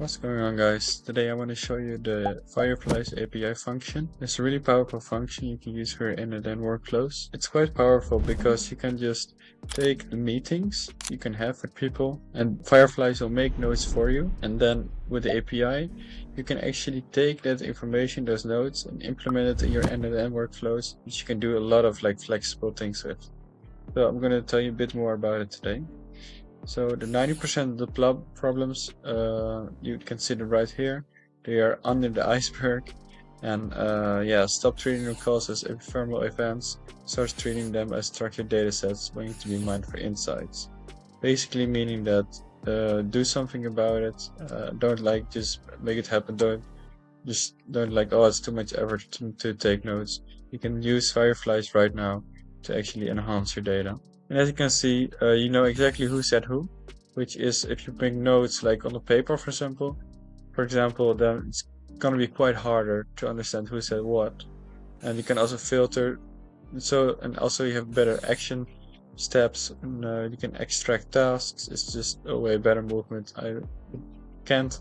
What's going on, guys? Today I want to show you the Fireflies API function. It's a really powerful function you can use for internet and workflows. It's quite powerful because you can just take the meetings you can have with people and Fireflies will make notes for you. And then with the API, you can actually take that information, those notes, and implement it in your end-to-end workflows, which you can do a lot of flexible things with. So I'm going to tell you a bit more about it today. So the 90% of the problems you can see them right here. They are under the iceberg, and yeah, stop treating your calls as ephemeral events. Start treating them as structured datasets waiting to be mined for insights. Basically meaning that do something about it. Don't just make it happen. Don't oh, it's too much effort to take notes. You can use Fireflies right now to actually enhance your data. And as you can see, you know exactly who said who, which is if you make notes like on a paper, for example, then it's gonna be quite harder to understand who said what. And you can also filter, and also you have better action steps, and you can extract tasks. It's just a way better movement. I can't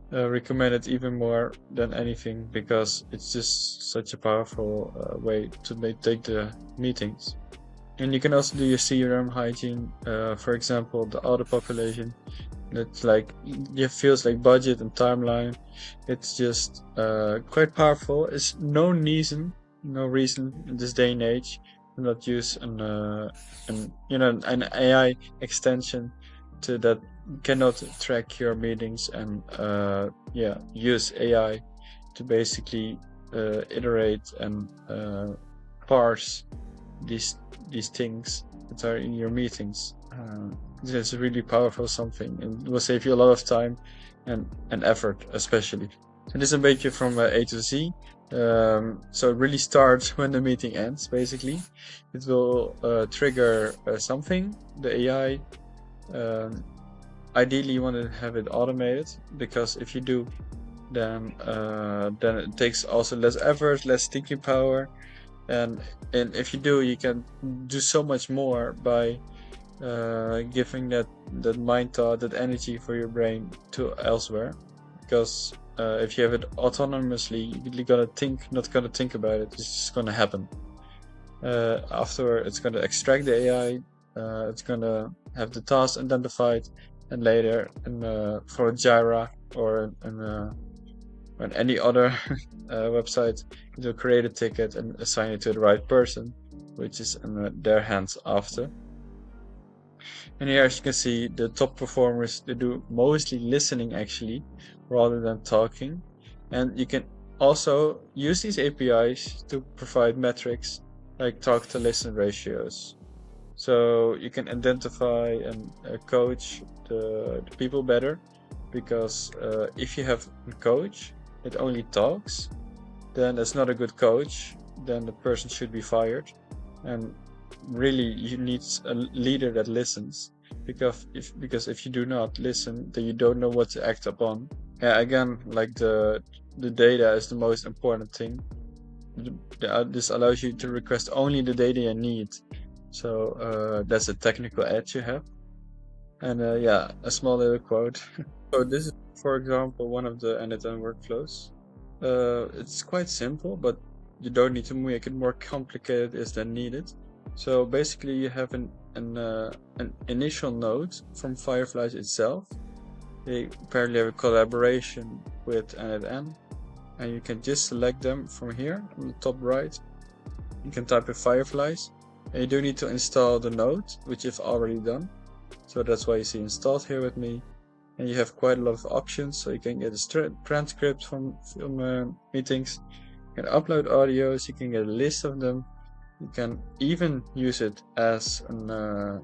recommend it even more than anything because it's just such a powerful way to take the meetings. And you can also do your CRM hygiene, for example, the auto population. That's it feels like budget and timeline. It's just quite powerful. It's no reason in this day and age to not use an AI extension to that cannot track your meetings and yeah, use AI to basically iterate and parse these things that are in your meetings. It's a really powerful something, and it will save you a lot of time and effort, especially. So this is a beetje from A to Z. So it really starts when the meeting ends. Basically, it will trigger something. The AI. Ideally, you want to have it automated because if you do, then it takes also less effort, less thinking power. And if you do, you can do so much more by giving that mind thought, that energy for your brain to elsewhere. Because if you have it autonomously, you're not gonna think about it. It's just gonna happen. After it's gonna extract the AI, it's gonna have the task identified, and later, for Jira or on any other website, it will create a ticket and assign it to the right person, which is in their hands after. And here, as you can see, the top performers, they do mostly listening actually, rather than talking. And you can also use these APIs to provide metrics like talk to listen ratios. So you can identify and coach the people better, because if you have a coach that only talks, then that's not a good coach. Then the person should be fired. And really, you need a leader that listens, because if you do not listen, then you don't know what to act upon. Yeah, again, like the data is the most important thing. This allows you to request only the data you need. So that's a technical edge you have. And yeah, a small little quote. So this is, for example, one of the end-to-end workflows. It's quite simple, but you don't need to make it more complicated than needed. So basically, you have an initial node from Fireflies itself. They apparently have a collaboration with end-to-end, and you can just select them from here on the top right. You can type in Fireflies, and you do need to install the node, which you've already done. So that's why you see installed here with me. And you have quite a lot of options, so you can get a transcript from meetings, you can upload audios, you can get a list of them, you can even use it as a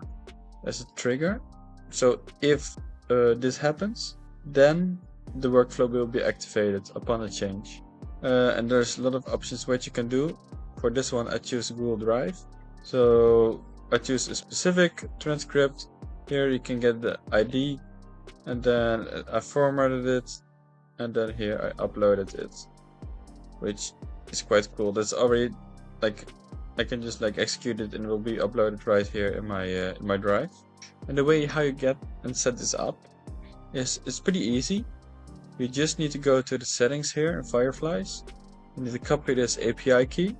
trigger. So if this happens, then the workflow will be activated upon a change. And there's a lot of options what you can do. For this one, I choose Google Drive. So I choose a specific transcript. Here you can get the ID, and then I formatted it, and then here I uploaded it, which is quite cool. That's already I can just execute it and it will be uploaded right here in my drive. And the way how you get and set this up is it's pretty easy. You just need to go to the settings here in Fireflies. You need to copy this API key.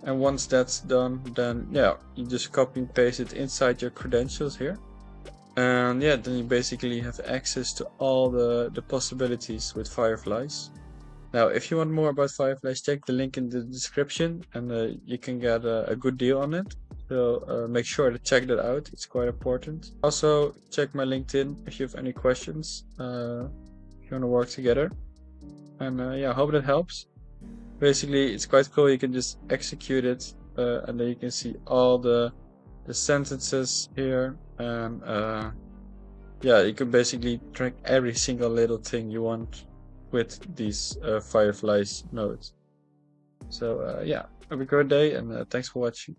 And once that's done, then yeah, you just copy and paste it inside your credentials here. And yeah, then you basically have access to all the possibilities with Fireflies. Now, if you want more about Fireflies, check the link in the description and you can get a good deal on it. So make sure to check that out. It's quite important. Also, check my LinkedIn if you have any questions. If you want to work together. And yeah, I hope that helps. Basically, it's quite cool. You can just execute it and then you can see all the sentences here. And yeah, you can basically track every single little thing you want with these Fireflies nodes. So yeah, have a great day and thanks for watching.